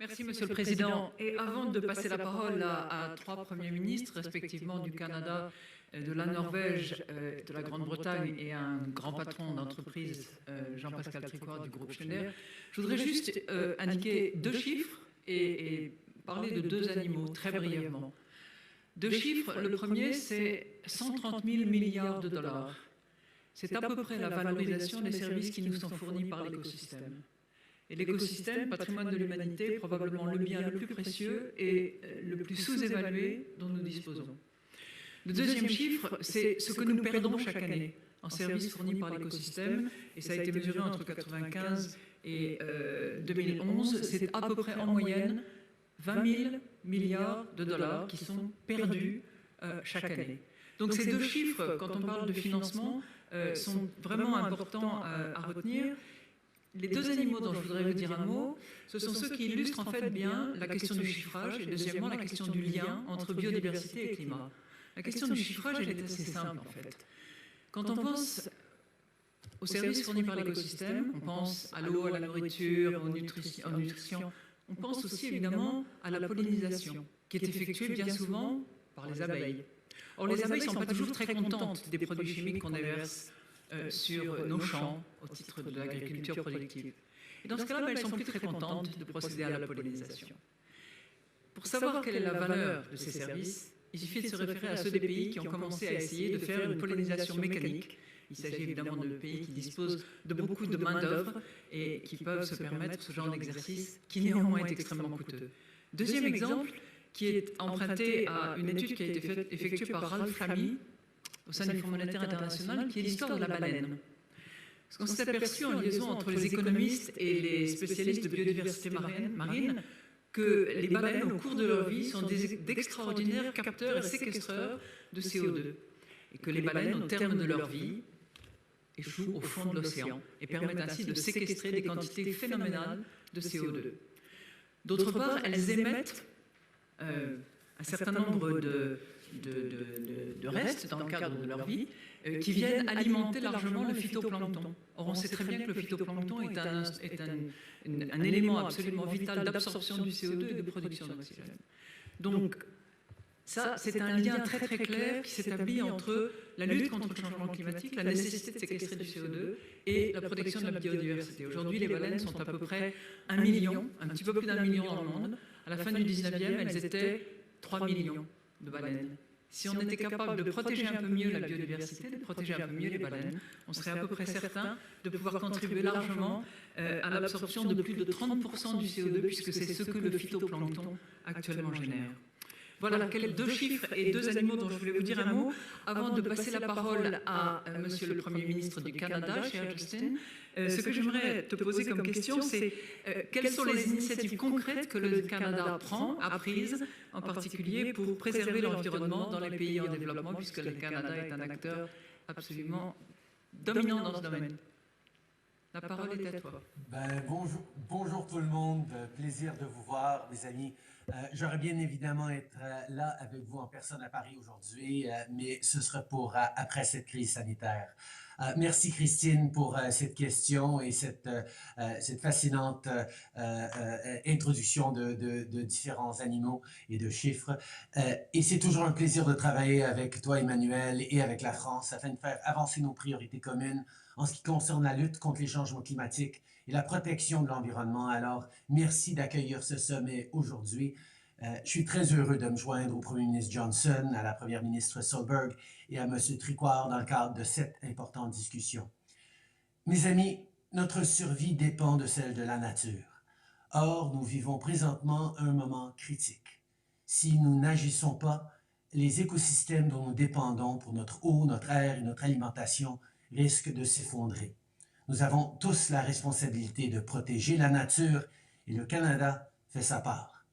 Merci, Monsieur le Président. Et avant de passer la parole à trois premiers ministres, respectivement du Canada, de la Norvège, de la Grande-Bretagne et un grand patron d'entreprise, Jean-Pascal Tricoire du groupe Schneider, je voudrais juste indiquer deux chiffres et parler de deux animaux très brièvement. Deux chiffres, le premier c'est 130 000 milliards de dollars. C'est à peu près la valorisation des services qui nous sont fournis par l'écosystème. Et l'écosystème, patrimoine de l'humanité, probablement le bien le plus précieux et le plus sous-évalué dont nous disposons. Le deuxième chiffre, c'est ce que nous perdons chaque année en services fournis par l'écosystème, et ça a été mesuré entre 1995 et 2011, c'est à peu près en moyenne 20 000 milliards de dollars qui sont perdus chaque année. Donc ces deux chiffres, quand on parle de financement, sont vraiment importants à retenir. Les deux animaux dont je voudrais vous dire un mot, ce sont ceux qui illustrent en fait bien la question du chiffrage et deuxièmement la question du lien entre biodiversité et climat. La question du chiffrage, elle est assez simple en fait. Quand on pense aux services fournis par l'écosystème, on pense à l'eau, à la nourriture, aux nutrition, on pense aussi évidemment à la pollinisation qui est effectuée bien souvent par les abeilles. Or les abeilles ne sont pas toujours très contentes des produits chimiques qu'on déverse sur nos champs au titre de l'agriculture productive. Et dans ce cas-là, elles sont plus très contentes de procéder à la pollinisation. Pour savoir quelle est la valeur de ces services, il suffit de se référer à ceux des pays qui ont commencé à essayer de faire une pollinisation mécanique. Il s'agit évidemment de pays qui disposent de beaucoup de main-d'œuvre et qui peuvent se permettre ce genre d'exercice qui néanmoins est extrêmement coûteux. Deuxième exemple, qui est emprunté à une étude qui a été effectuée par Ralph Lamy au sein du Fonds monétaire international, qui est l'histoire de la baleine. Parce qu'on s'est aperçu en liaison entre les économistes et les spécialistes de biodiversité marine que les baleines, au cours de leur vie, sont d'extraordinaires capteurs et séquestreurs de CO2. Et que les baleines, au terme de leur vie, échouent au fond de l'océan et permettent ainsi de séquestrer des quantités phénoménales de CO2. D'autre part, elles émettent un certain nombre de restes dans le cadre de leur vie qui viennent alimenter largement le phytoplancton. Or, on sait très bien que le phytoplancton est un élément absolument vital d'absorption du CO2 et de production d'oxygène. Donc, ça, c'est un lien très très clair qui s'établit entre la lutte contre le changement climatique, la nécessité de séquestrer du CO2 et la protection de la biodiversité. Aujourd'hui, les baleines sont à peu près 1 million, un petit peu plus d'1 million dans le monde. À la fin du 19e, elles étaient 3 millions de baleines. Si on était capable de protéger un peu mieux la biodiversité, de protéger un peu mieux les baleines, on serait à peu près certain de pouvoir contribuer largement à l'absorption de plus de 30% du CO2, puisque c'est ce que le phytoplancton actuellement génère. Voilà deux chiffres et deux animaux dont je voulais vous dire un mot. Avant de passer la parole à Monsieur le Premier ministre du Canada, cher Justin, ce que j'aimerais te poser comme question, c'est quelles sont les initiatives concrètes que le Canada a prises, en particulier pour préserver l'environnement dans les pays en développement, puisque le Canada est un acteur absolument dominant dans ce domaine. La parole est à toi. Bonjour tout le monde, plaisir de vous voir, mes amis. J'aurais bien évidemment être là avec vous en personne à Paris aujourd'hui, mais ce sera pour après cette crise sanitaire. Merci Christine pour cette question et cette fascinante introduction de différents animaux et de chiffres. Et c'est toujours un plaisir de travailler avec toi, Emmanuel, et avec la France afin de faire avancer nos priorités communes en ce qui concerne la lutte contre les changements climatiques et la protection de l'environnement. Alors, merci d'accueillir ce sommet aujourd'hui. Je suis très heureux de me joindre au Premier ministre Johnson, à la Première ministre Solberg et à M. Tricoire dans le cadre de cette importante discussion. Mes amis, notre survie dépend de celle de la nature. Or, nous vivons présentement un moment critique. Si nous n'agissons pas, les écosystèmes dont nous dépendons pour notre eau, notre air et notre alimentation risquent de s'effondrer. Nous avons tous la responsabilité de protéger la nature et le Canada fait sa part.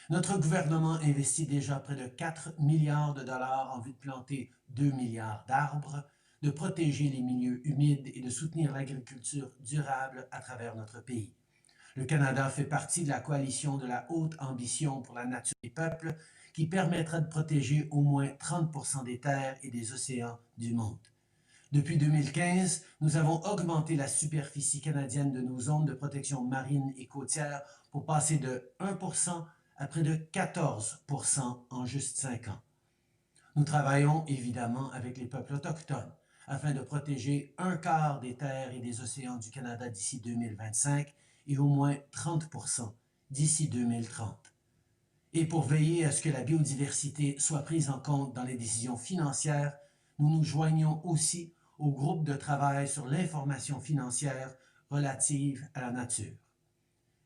Notre gouvernement investit déjà près de 4 milliards de dollars en vue de planter 2 milliards d'arbres, de protéger les milieux humides et de soutenir l'agriculture durable à travers notre pays. Le Canada fait partie de la coalition de la haute ambition pour la nature et les peuples qui permettra de protéger au moins 30% des terres et des océans du monde. Depuis 2015, nous avons augmenté la superficie canadienne de nos zones de protection marine et côtière pour passer de 1% à près de 14% en juste 5 ans. Nous travaillons évidemment avec les peuples autochtones afin de protéger un quart des terres et des océans du Canada d'ici 2025 et au moins 30% d'ici 2030. Et pour veiller à ce que la biodiversité soit prise en compte dans les décisions financières, nous nous joignons aussi au groupe de travail sur l'information financière relative à la nature.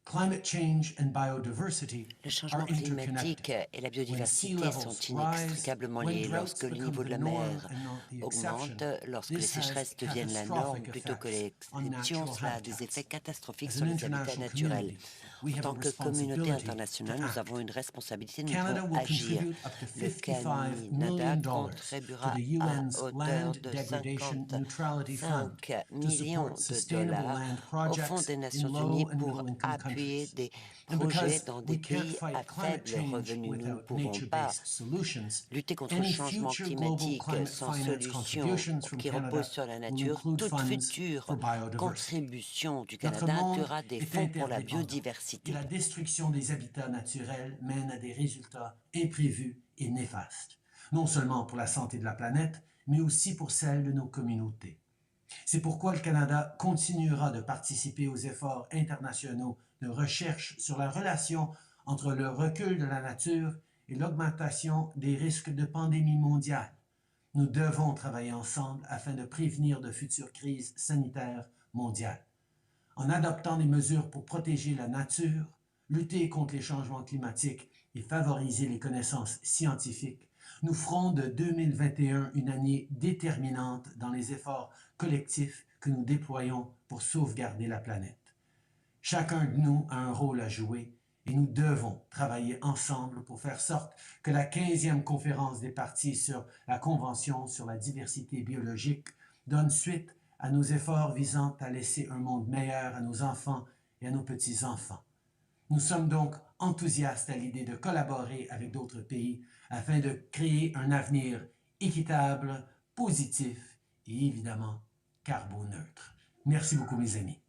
Climate change and biodiversity Le are changement interconnected. climatique et la When sea biodiversité sont levels rise, inextricablement when liés. droughts Lorsque le become niveau the de la norm mer and not the augmente, exception, lorsque les this has sécheresses deviennent la norme catastrophic plutôt que effects on l'exception, natural cela a des habitats. effets catastrophiques As sur an les habitats international naturels. community, we En have a tant que communauté responsibility to internationale, nous avons act. une responsabilité, nous Canada devons will agir. contribute up to Le $55 Canada million to contribuera the à UN's hauteur Land de Degradation Neutrality Fund 55 to support millions de sustainable dollars land au Fonds projects des in Nations low Unies and pour middle-income appuyer countries. des And projets because dans des we can't pays à fight climate faible change revenu. Nous ne without pouvons pas nature-based solutions, lutter contre le any changement future global climatique climate sans finance solution contributions from qui repose Canada sur la will nature. include Toute funds future for biodiversity. contribution du Notre Canada monde inclura des est fonds pour la interdépendant et biodiversité. la destruction des habitats naturels mène à des résultats imprévus et néfastes, non seulement pour la santé de la planète, mais aussi pour celle de nos communautés. C'est pourquoi le Canada continuera de participer aux efforts internationaux de recherche sur la relation entre le recul de la nature et l'augmentation des risques de pandémie mondiale. Nous devons travailler ensemble afin de prévenir de futures crises sanitaires mondiales. En adoptant des mesures pour protéger la nature, lutter contre les changements climatiques et favoriser les connaissances scientifiques, nous ferons de 2021 une année déterminante dans les efforts collectifs que nous déployons pour sauvegarder la planète. Chacun de nous a un rôle à jouer et nous devons travailler ensemble pour faire sorte que la 15e conférence des parties sur la Convention sur la diversité biologique donne suite à nos efforts visant à laisser un monde meilleur à nos enfants et à nos petits-enfants. Nous sommes donc enthousiastes à l'idée de collaborer avec d'autres pays afin de créer un avenir équitable, positif et évidemment carboneutre. Merci beaucoup mes amis.